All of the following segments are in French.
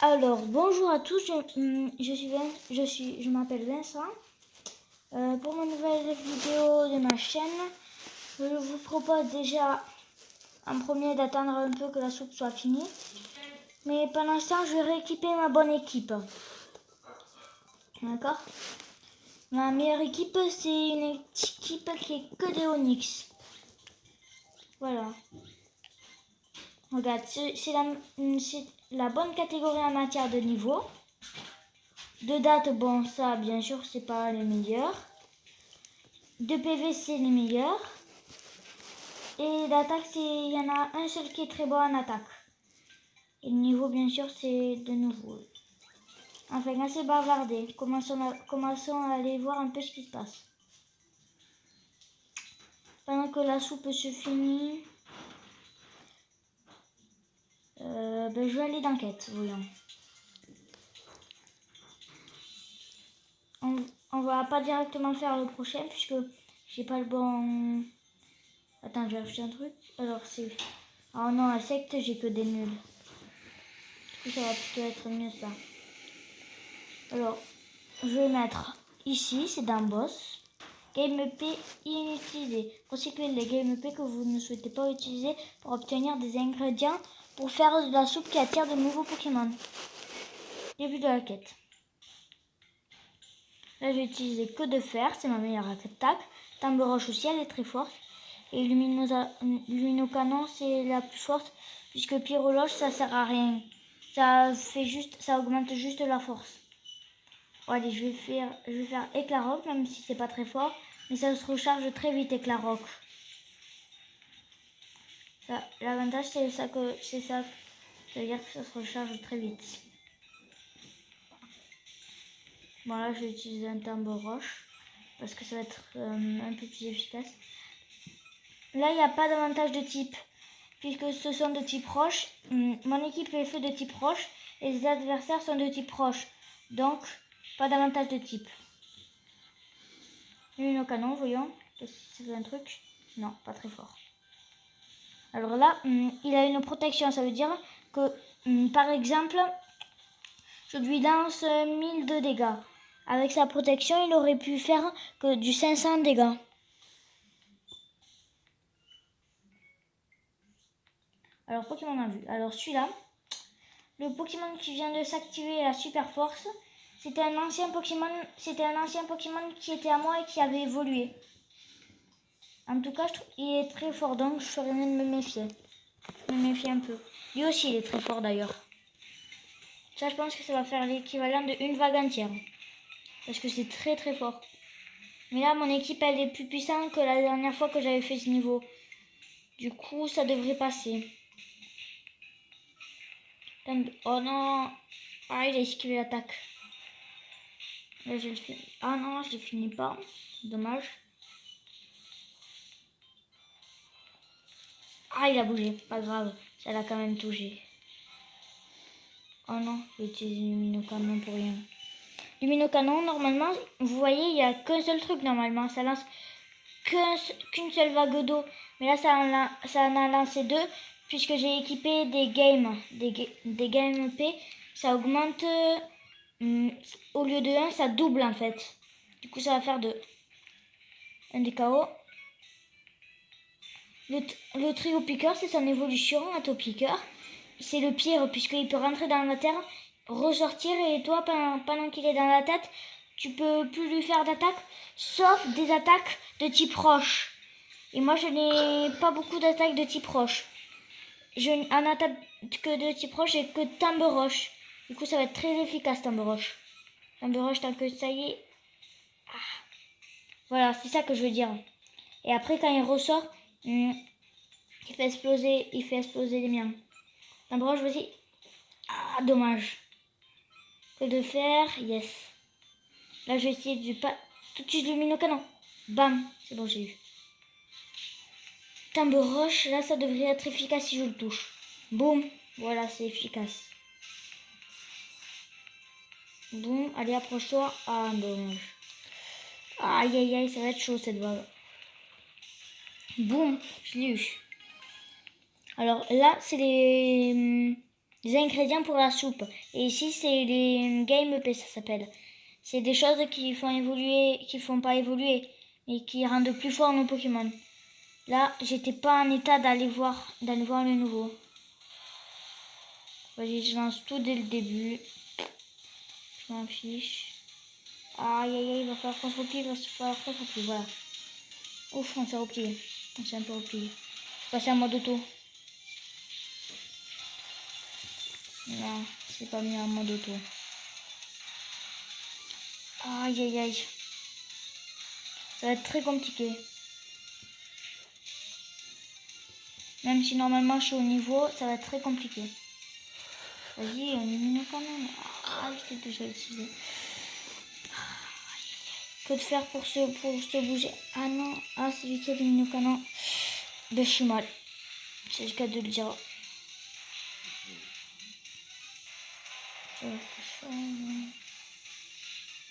Alors, bonjour à tous, je m'appelle Vincent. Pour ma nouvelle vidéo de ma chaîne, je vous propose déjà en premier d'attendre un peu que la soupe soit finie. Mais pendant ce temps, je vais rééquiper ma bonne équipe. D'accord? Ma meilleure équipe, c'est une équipe qui est que des Onyx. Voilà. Regarde, c'est la bonne catégorie en matière de niveau. De date, bon, ça, bien sûr, c'est pas les meilleurs. De PV, c'est les meilleurs. Et d'attaque, il y en a un seul qui est très bon en attaque. Et le niveau, bien sûr, c'est de nouveau. Enfin, assez bavardé. Commençons à aller voir un peu ce qui se passe. Pendant que la soupe se finit, je vais aller d'enquête, voyons. On va pas directement faire le prochain puisque j'ai pas le bon... Attends, je vais acheter un truc. Alors c'est... Oh non, à secte, j'ai que des nuls. Du coup, ça va plutôt être mieux ça. Alors, je vais mettre ici, c'est dans boss. Game EP inutilisé. Recyclez les Game EP que vous ne souhaitez pas utiliser pour obtenir des ingrédients pour faire de la soupe qui attire de nouveaux Pokémon. Début de la quête. Là, j'ai utilisé que de fer, c'est ma meilleure attaque. Timbre roche aussi, elle est très forte. Et Luminocanon, c'est la plus forte, puisque Pyrologe, ça sert à rien. Ça augmente juste la force. Bon, allez, je vais faire Éclaroc, même si c'est pas très fort, mais ça se recharge très vite, Éclaroc. L'avantage, c'est ça, c'est-à-dire que ça se recharge très vite. Bon, là, je vais utiliser un timbre roche, parce que ça va être un peu plus efficace. Là, il n'y a pas d'avantage de type, puisque ce sont de type roche. Mon équipe est faite de type roche, et les adversaires sont de type roche. Donc, pas d'avantage de type. Nos canons, voyons. Est-ce que ça fait un truc? Non, pas très fort. Alors là, il a une protection. Ça veut dire que, par exemple, je lui lance 1000 de dégâts. Avec sa protection, il aurait pu faire que du 500 dégâts. Alors, Pokémon a vu. Alors, celui-là, le Pokémon qui vient de s'activer, la Super Force, c'était un ancien Pokémon qui était à moi et qui avait évolué. En tout cas, je trouve qu'il est très fort, donc je ferais mieux de me méfier. Me méfier un peu. Lui aussi, il est très fort d'ailleurs. Ça, je pense que ça va faire l'équivalent d'une vague entière. Parce que c'est très très fort. Mais là, mon équipe, elle est plus puissante que la dernière fois que j'avais fait ce niveau. Du coup, ça devrait passer. Oh non! Ah, il a esquivé l'attaque. Là, je le finis. Ah non, je ne finis pas. Dommage. Ah, il a bougé. Pas grave. Ça l'a quand même touché. Oh non, j'ai utilisé Luminocanon pour rien. Luminocanon, normalement, vous voyez, il n'y a qu'un seul truc normalement. Ça lance qu'une seule vague d'eau. Mais là, ça en a lancé deux. Puisque j'ai équipé des game P. Ça augmente. Au lieu de 1, ça double en fait. Du coup, ça va faire 2. Un des KO. Le trio piqueur, c'est son évolution à top piqueur. C'est le pire puisqu'il peut rentrer dans la terre, ressortir et toi, pendant qu'il est dans la tête, tu peux plus lui faire d'attaque, sauf des attaques de type roche. Et moi, je n'ai pas beaucoup d'attaques de type roche. En attaque que de type roche, j'ai que timbre roche. Du coup, ça va être très efficace, timbre roche. Timbre roche, tant que ça y est. Ah. Voilà, c'est ça que je veux dire. Et après, quand il ressort, il fait exploser les miens. Timbre roche, vas-y. Ah, dommage. Que de faire, yes. Là, je vais essayer de pas tout de suite Luminocanon. Bam, c'est bon, j'ai eu. Timbre roche, là, ça devrait être efficace si je le touche. Boum, voilà, c'est efficace. Boum, allez, approche-toi. Ah, dommage. Aïe, aïe, aïe, ça va être chaud, cette vague. Boum, je l'ai eu. Alors là, c'est les Les ingrédients pour la soupe. Et ici, c'est les Game EP, ça s'appelle. C'est des choses qui font évoluer, qui font pas évoluer, mais qui rendent plus fort nos Pokémon. Là, j'étais pas en état d'aller voir le nouveau. Vas-y, je lance tout dès le début. Je m'en fiche. Aïe, aïe, aïe, il va falloir qu'on se replie, voilà. Ouf, on s'est replié. On s'est un peu replié. Je passe en mode auto. Non, c'est pas mis en mode auto. Aïe, aïe, aïe. Ça va être très compliqué. Même si normalement je suis au niveau, ça va être très compliqué. Vas-y, on élimine quand même. Ah, je t'ai déjà utilisé. Que de faire pour se bouger? Ah non, ah c'est lui qui élimine le canon. Ben je suis mal. C'est le cas de le dire.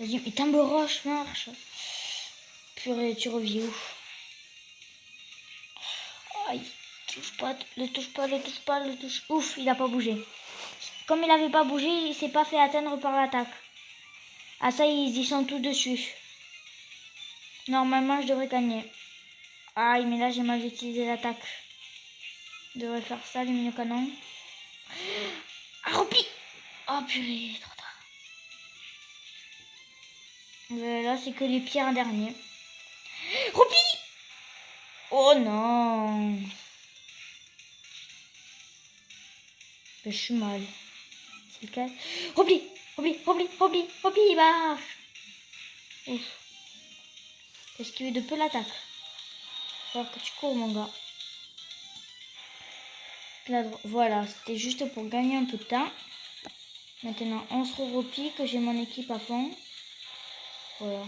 Vas-y, mais Timbre Roche marche. Purée, tu reviens où? Aïe, touche pas, le touche pas, le touche pas, le touche. Ouf, il a pas bougé. Comme il avait pas bougé, il s'est pas fait atteindre par l'attaque. Ah ça, ils y sont tous dessus. Normalement, je devrais gagner. Aïe, mais là, j'ai mal utilisé l'attaque. Je devrais faire ça, le mini canon. Ah, repli! Oh purée, trop tard. Là, c'est que les pierres en dernier. Repli! Oh non! Je suis mal. C'est le cas. Repli! Repli, repli, repli, repli, il marche! Ouf. Esquiver de peu l'attaque. Faut que tu cours, mon gars. Là, voilà, c'était juste pour gagner un peu de temps. Maintenant, on se replie, que j'ai mon équipe à fond. Voilà.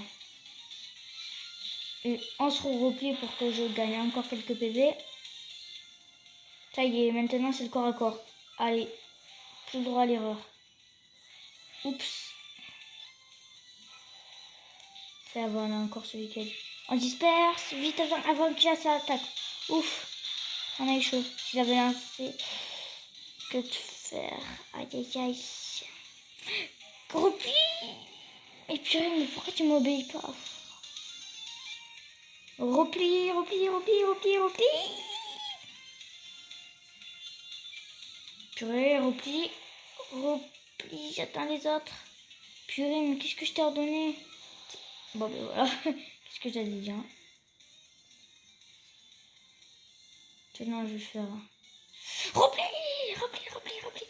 Et on se replie pour que je gagne encore quelques PV. Ça y est, maintenant c'est le corps à corps. Allez, tout le droit à l'erreur. Oups. Ça va, on a encore ce week-end. On disperse, vite avant qu'il ça attaque. Ouf, on a eu chaud. Si j'avais lancé, que de faire? Aïe aïe aïe. Repli. Et purée, mais pourquoi tu m'obéis pas? Repli, repli, repli, repli, repli. Purée, repli. Repli, j'attends les autres. Purée, mais qu'est-ce que je t'ai ordonné? Bon, ben voilà. Qu'est-ce que j'allais dire? Maintenant, je vais faire... Repli, repli, repli, repli.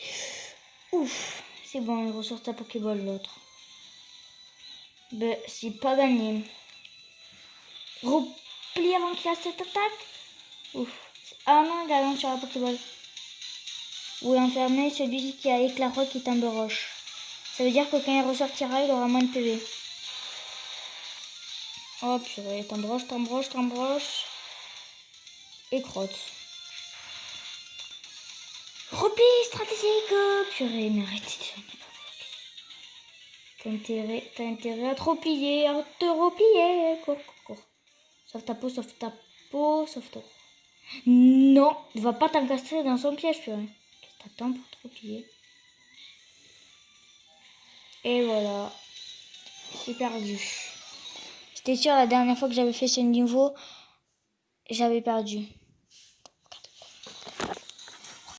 Ouf, c'est bon, il ressort sa Pokéball, l'autre. Ben, c'est pas gagné. Repli avant qu'il a cette attaque. Ouf. Ah non, il a lancé sur la Pokéball. Ou enfermer celui qui a éclairé qui tombe roche. Ça veut dire que quand il ressortira, il aura moins de PV. Oh purée, t'embroche, t'embroche, t'embroche. Et crotte. Repli stratégique. Purée, mais arrêtez. T'as intérêt à te replier, à te replier. Cours, cours, cours. Sauve ta peau, sauve ta peau, sauve ta peau. Non, ne va pas t'encastrer dans son piège, purée. Qu'est-ce que t'attends pour te replier? Et voilà. C'est perdu. J'étais sûre la dernière fois que j'avais fait ce niveau, j'avais perdu.